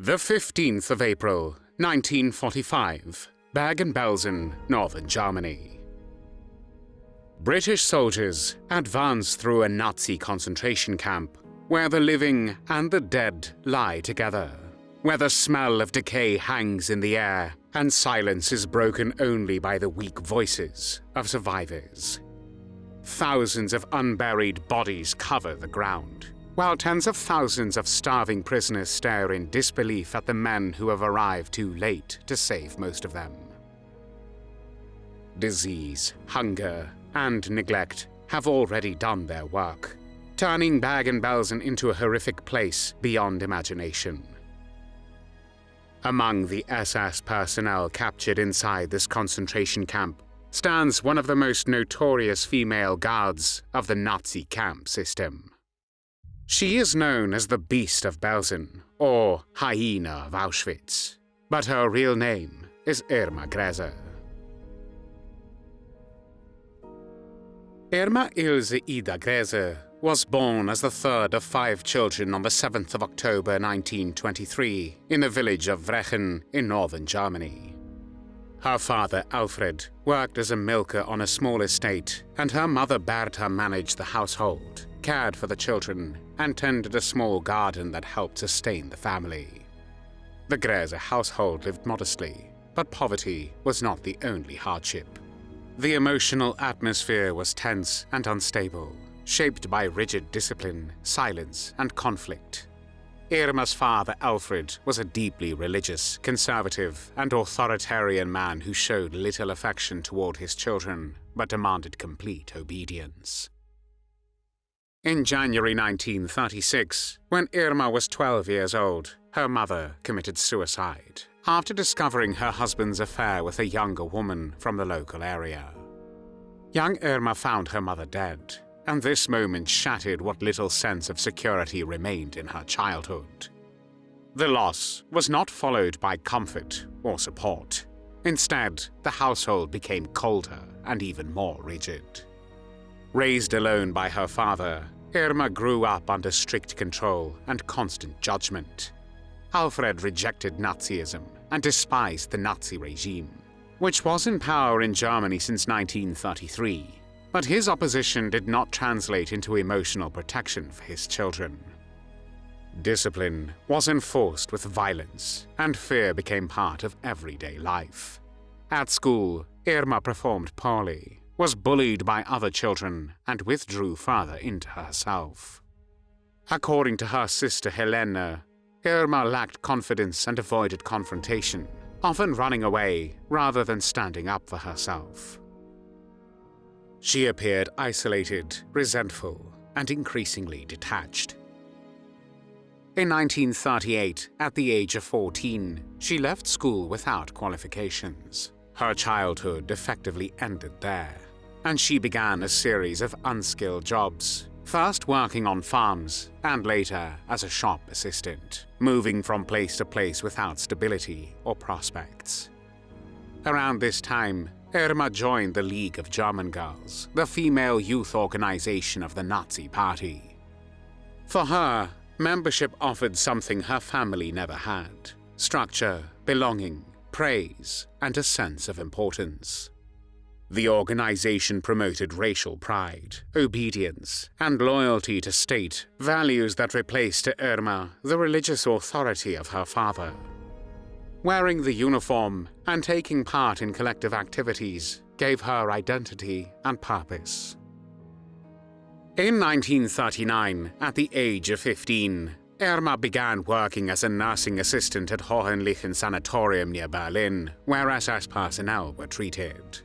The 15th of April, 1945, Bergen-Belsen, northern Germany. British soldiers advanced through a Nazi concentration camp where the living and the dead lie together, where the smell of decay hangs in the air and silence is broken only by the weak voices of survivors. Thousands of unburied bodies cover the ground, while tens of thousands of starving prisoners stare in disbelief at the men who have arrived too late to save most of them. Disease, hunger, and neglect have already done their work, turning Bergen-Belsen into a horrific place beyond imagination. Among the SS personnel captured inside this concentration camp stands one of the most notorious female guards of the Nazi camp system. She is known as the Beast of Belsen, or Hyena of Auschwitz, but her real name is Irma Grese. Irma Ilse Ida Grese was born as the third of 5 children on the 7th of October 1923 in the village of Vrechen in northern Germany. Her father, Alfred, worked as a milker on a small estate, and her mother, Bertha, managed the household, cared for the children, and tended a small garden that helped sustain the family. The Grese household lived modestly, but poverty was not the only hardship. The emotional atmosphere was tense and unstable, shaped by rigid discipline, silence, and conflict. Irma's father, Alfred, was a deeply religious, conservative, and authoritarian man who showed little affection toward his children, but demanded complete obedience. In January 1936, when Irma was 12 years old, her mother committed suicide after discovering her husband's affair with a younger woman from the local area. Young Irma found her mother dead, and this moment shattered what little sense of security remained in her childhood. The loss was not followed by comfort or support. Instead, the household became colder and even more rigid. Raised alone by her father, Irma grew up under strict control and constant judgment. Alfred rejected Nazism and despised the Nazi regime, which was in power in Germany since 1933. But his opposition did not translate into emotional protection for his children. Discipline was enforced with violence, and fear became part of everyday life. At school, Irma performed poorly, was bullied by other children, and withdrew further into herself. According to her sister Helena, Irma lacked confidence and avoided confrontation, often running away rather than standing up for herself. She appeared isolated, resentful, and increasingly detached. In 1938, at the age of 14, she left school without qualifications. Her childhood effectively ended there, and she began a series of unskilled jobs, first working on farms and later as a shop assistant, moving from place to place without stability or prospects. Around this time, Irma joined the League of German Girls, the female youth organization of the Nazi Party. For her, membership offered something her family never had: structure, belonging, praise, and a sense of importance. The organization promoted racial pride, obedience, and loyalty to state, values that replaced to Irma the religious authority of her father. Wearing the uniform and taking part in collective activities gave her identity and purpose. In 1939, at the age of 15, Irma began working as a nursing assistant at Hohenlichen Sanatorium near Berlin, where SS personnel were treated.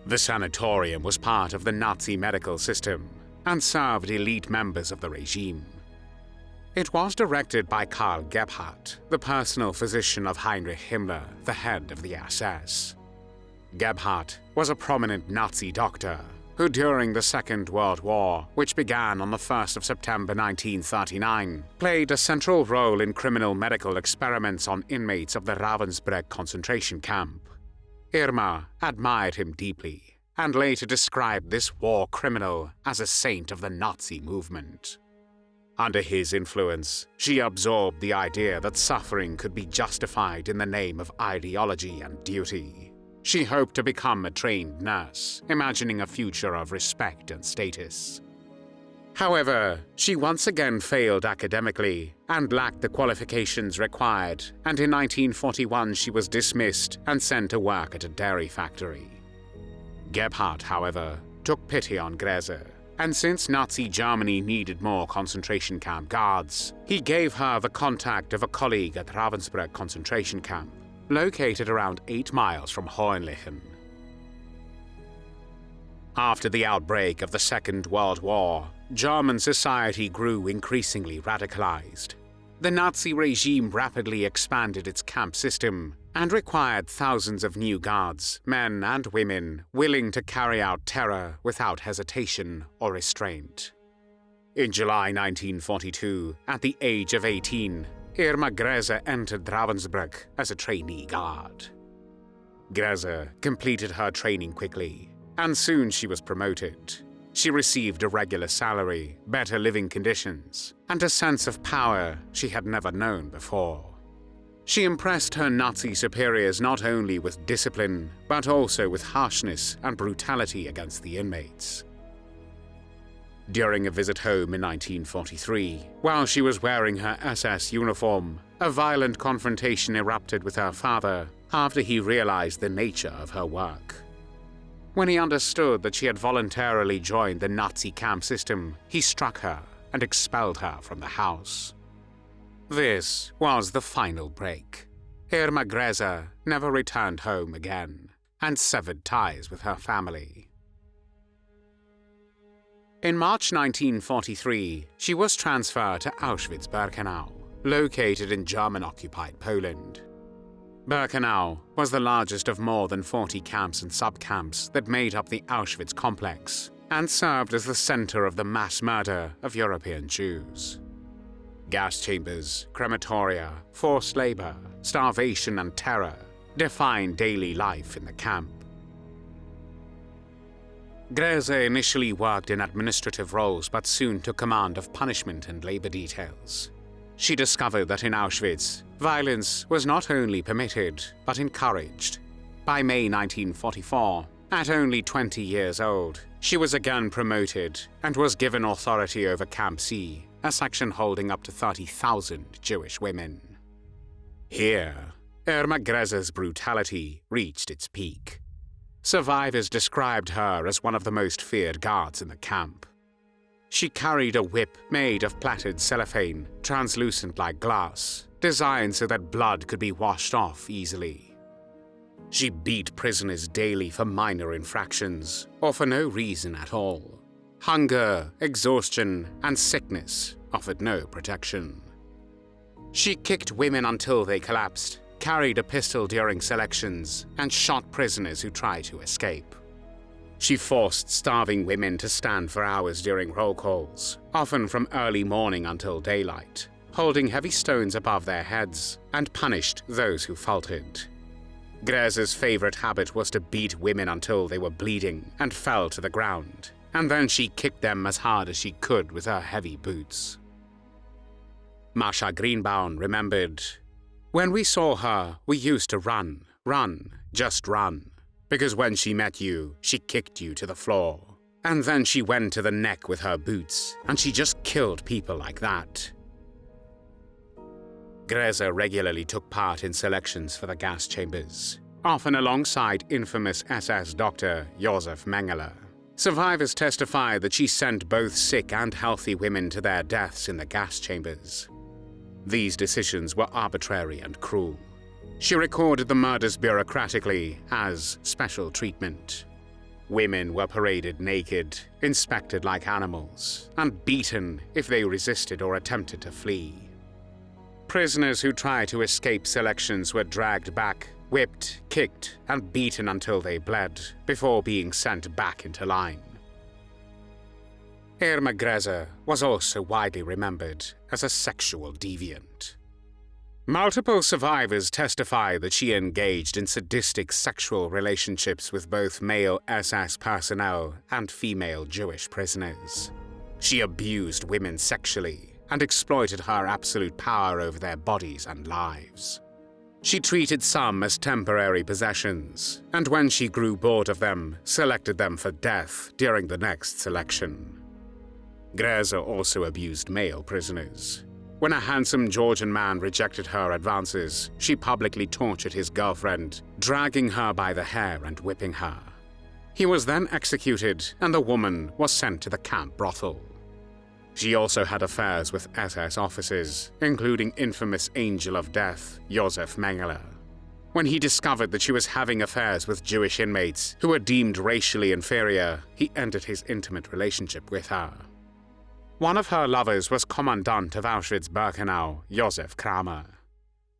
The sanatorium was part of the Nazi medical system and served elite members of the regime. It was directed by Karl Gebhardt, the personal physician of Heinrich Himmler, the head of the SS. Gebhardt was a prominent Nazi doctor who, during the Second World War, which began on the 1st of September 1939, played a central role in criminal medical experiments on inmates of the Ravensbrück concentration camp. Irma admired him deeply and later described this war criminal as a saint of the Nazi movement. Under his influence, she absorbed the idea that suffering could be justified in the name of ideology and duty. She hoped to become a trained nurse, imagining a future of respect and status. However, she once again failed academically and lacked the qualifications required, and in 1941 she was dismissed and sent to work at a dairy factory. Gebhardt, however, took pity on Grese, and since Nazi Germany needed more concentration camp guards, he gave her the contact of a colleague at Ravensbrück concentration camp, located around 8 miles from Hohenlichen. After the outbreak of the Second World War, German society grew increasingly radicalized. The Nazi regime rapidly expanded its camp system and required thousands of new guards, men and women, willing to carry out terror without hesitation or restraint. In July 1942, at the age of 18, Irma Grese entered Ravensbrück as a trainee guard. Grese completed her training quickly, and soon she was promoted. She received a regular salary, better living conditions, and a sense of power she had never known before. She impressed her Nazi superiors not only with discipline, but also with harshness and brutality against the inmates. During a visit home in 1943, while she was wearing her SS uniform, a violent confrontation erupted with her father after he realized the nature of her work. When he understood that she had voluntarily joined the Nazi camp system, he struck her and expelled her from the house. This was the final break. Irma Grese never returned home again and severed ties with her family. In March 1943, she was transferred to Auschwitz-Birkenau, located in German-occupied Poland. Birkenau was the largest of more than 40 camps and subcamps that made up the Auschwitz complex and served as the center of the mass murder of European Jews. Gas chambers, crematoria, forced labor, starvation and terror defined daily life in the camp. Grese initially worked in administrative roles but soon took command of punishment and labor details. She discovered that in Auschwitz, violence was not only permitted, but encouraged. By May 1944, at only 20 years old, she was again promoted and was given authority over Camp C, a section holding up to 30,000 Jewish women. Here, Irma Grese's brutality reached its peak. Survivors described her as one of the most feared guards in the camp. She carried a whip made of plaited cellophane, translucent like glass, designed so that blood could be washed off easily. She beat prisoners daily for minor infractions, or for no reason at all. Hunger, exhaustion, and sickness offered no protection. She kicked women until they collapsed, carried a pistol during selections, and shot prisoners who tried to escape. She forced starving women to stand for hours during roll calls, often from early morning until daylight, holding heavy stones above their heads, and punished those who faltered. Grese's favorite habit was to beat women until they were bleeding and fell to the ground, and then she kicked them as hard as she could with her heavy boots. Masha Greenbaum remembered, "When we saw her, we used to run, just run. Because when she met you, she kicked you to the floor. And then she went to the neck with her boots, and she just killed people like that." Grese regularly took part in selections for the gas chambers, often alongside infamous SS doctor Josef Mengele. Survivors testified that she sent both sick and healthy women to their deaths in the gas chambers. These decisions were arbitrary and cruel. She recorded the murders bureaucratically as special treatment. Women were paraded naked, inspected like animals, and beaten if they resisted or attempted to flee. Prisoners who tried to escape selections were dragged back, whipped, kicked, and beaten until they bled, before being sent back into line. Irma Grese was also widely remembered as a sexual deviant. Multiple survivors testify that she engaged in sadistic sexual relationships with both male SS personnel and female Jewish prisoners. She abused women sexually, and exploited her absolute power over their bodies and lives. She treated some as temporary possessions, and when she grew bored of them, selected them for death during the next selection. Grese also abused male prisoners. When a handsome Georgian man rejected her advances, she publicly tortured his girlfriend, dragging her by the hair and whipping her. He was then executed, and the woman was sent to the camp brothel. She also had affairs with SS officers, including infamous Angel of Death, Josef Mengele. When he discovered that she was having affairs with Jewish inmates who were deemed racially inferior, he ended his intimate relationship with her. One of her lovers was commandant of Auschwitz-Birkenau, Josef Kramer.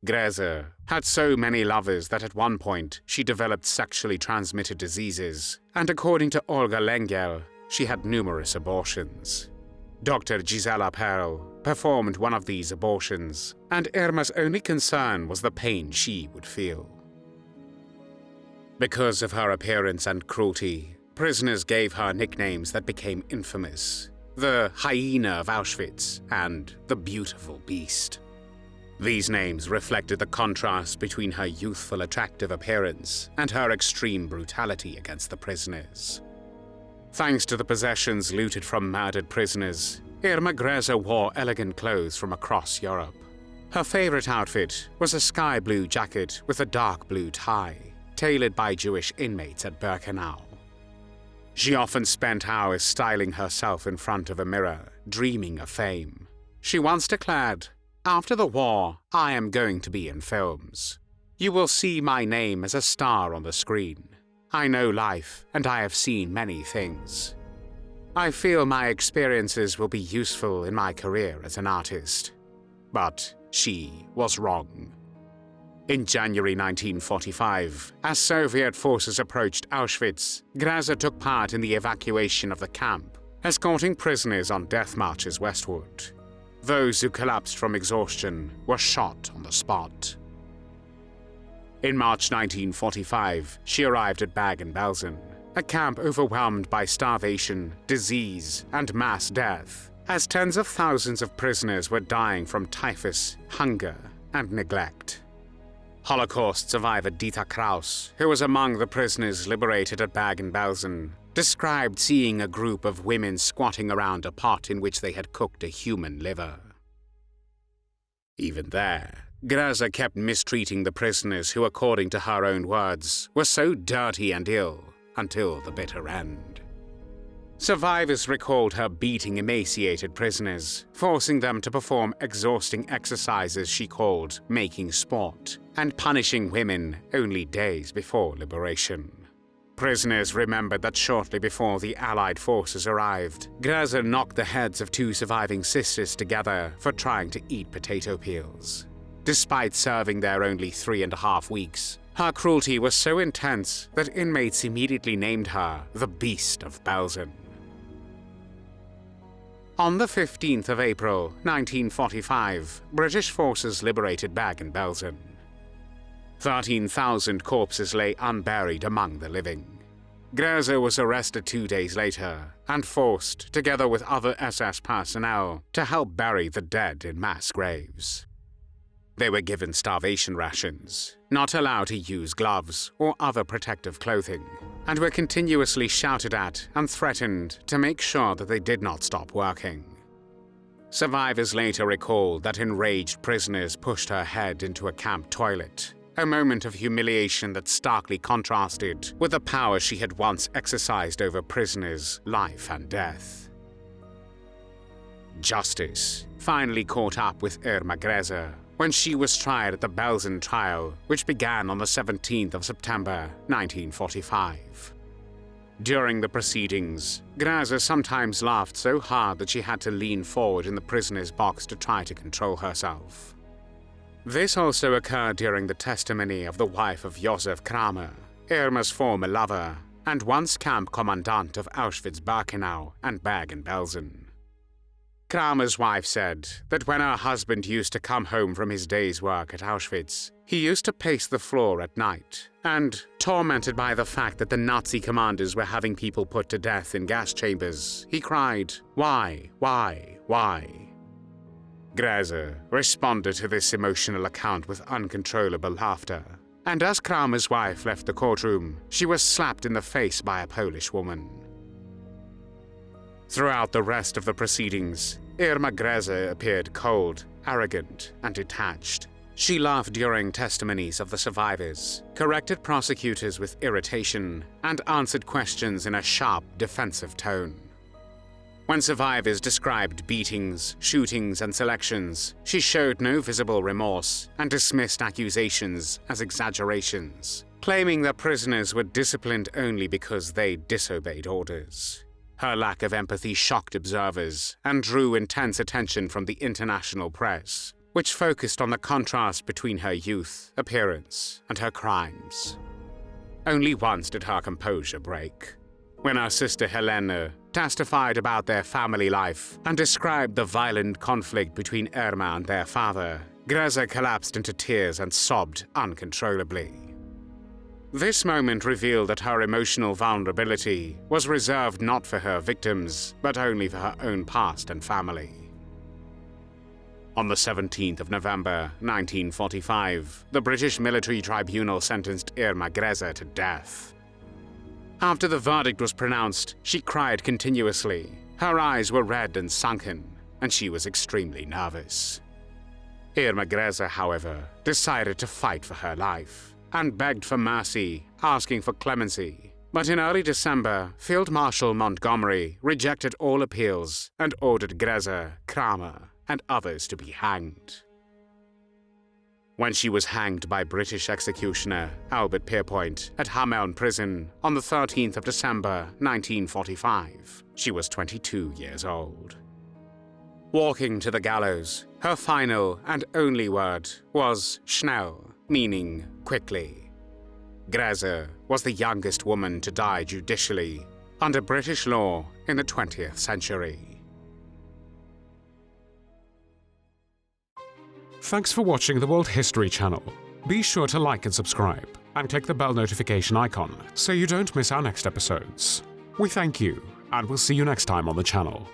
Grese had so many lovers that at one point she developed sexually transmitted diseases, and according to Olga Lengel, she had numerous abortions. Dr. Gisela Perl performed one of these abortions, and Irma's only concern was the pain she would feel. Because of her appearance and cruelty, prisoners gave her nicknames that became infamous: the Hyena of Auschwitz and the Beautiful Beast. These names reflected the contrast between her youthful, attractive appearance and her extreme brutality against the prisoners. Thanks to the possessions looted from murdered prisoners, Irma Grese wore elegant clothes from across Europe. Her favorite outfit was a sky blue jacket with a dark blue tie, tailored by Jewish inmates at Birkenau. She often spent hours styling herself in front of a mirror, dreaming of fame. She once declared, "After the war, I am going to be in films. You will see my name as a star on the screen. I know life, and I have seen many things. I feel my experiences will be useful in my career as an artist." But she was wrong. In January 1945, as Soviet forces approached Auschwitz, Grese took part in the evacuation of the camp, escorting prisoners on death marches westward. Those who collapsed from exhaustion were shot on the spot. In March 1945, she arrived at Bergen-Belsen, a camp overwhelmed by starvation, disease, and mass death, as tens of thousands of prisoners were dying from typhus, hunger, and neglect. Holocaust survivor Dieter Kraus, who was among the prisoners liberated at Bergen-Belsen, described seeing a group of women squatting around a pot in which they had cooked a human liver. Even there, Grese kept mistreating the prisoners who, according to her own words, were so dirty and ill until the bitter end. Survivors recalled her beating emaciated prisoners, forcing them to perform exhausting exercises she called making sport, and punishing women only days before liberation. Prisoners remembered that shortly before the Allied forces arrived, Grese knocked the heads of two surviving sisters together for trying to eat potato peels. Despite serving there only 3.5 weeks, her cruelty was so intense that inmates immediately named her the Beast of Belsen. On the 15th of April, 1945, British forces liberated Bergen-Belsen. 13,000 corpses lay unburied among the living. Grese was arrested 2 days later and forced, together with other SS personnel, to help bury the dead in mass graves. They were given starvation rations, not allowed to use gloves or other protective clothing, and were continuously shouted at and threatened to make sure that they did not stop working. Survivors later recalled that enraged prisoners pushed her head into a camp toilet, a moment of humiliation that starkly contrasted with the power she had once exercised over prisoners' life and death. Justice finally caught up with Irma Grese when she was tried at the Belsen Trial, which began on the 17th of September 1945. During the proceedings, Grese sometimes laughed so hard that she had to lean forward in the prisoner's box to try to control herself. This also occurred during the testimony of the wife of Josef Kramer, Irma's former lover, and once camp commandant of Auschwitz-Birkenau and Bergen-Belsen. Kramer's wife said that when her husband used to come home from his day's work at Auschwitz, he used to pace the floor at night, and, tormented by the fact that the Nazi commanders were having people put to death in gas chambers, he cried, "Why, why, why?" Grese responded to this emotional account with uncontrollable laughter, and as Kramer's wife left the courtroom, she was slapped in the face by a Polish woman. Throughout the rest of the proceedings, Irma Grese appeared cold, arrogant, and detached. She laughed during testimonies of the survivors, corrected prosecutors with irritation, and answered questions in a sharp, defensive tone. When survivors described beatings, shootings, and selections, she showed no visible remorse and dismissed accusations as exaggerations, claiming that prisoners were disciplined only because they disobeyed orders. Her lack of empathy shocked observers and drew intense attention from the international press, which focused on the contrast between her youth, appearance, and her crimes. Only once did her composure break. When her sister Helene testified about their family life and described the violent conflict between Irma and their father, Grese collapsed into tears and sobbed uncontrollably. This moment revealed that her emotional vulnerability was reserved not for her victims, but only for her own past and family. On the 17th of November 1945, the British military tribunal sentenced Irma Grese to death. After the verdict was pronounced, she cried continuously. Her eyes were red and sunken, and she was extremely nervous. Irma Grese, however, decided to fight for her life and begged for mercy, asking for clemency. But in early December, Field Marshal Montgomery rejected all appeals and ordered Grese, Kramer, and others to be hanged. When she was hanged by British executioner Albert Pierpoint at Hameln prison on the 13th of December 1945, she was 22 years old. Walking to the gallows, her final and only word was schnell, meaning quickly. Grese was the youngest woman to die judicially under British law in the 20th century. Thanks for watching the World History Channel. Be sure to like and subscribe, and click the bell notification icon so you don't miss our next episodes. We thank you, and we'll see you next time on the channel.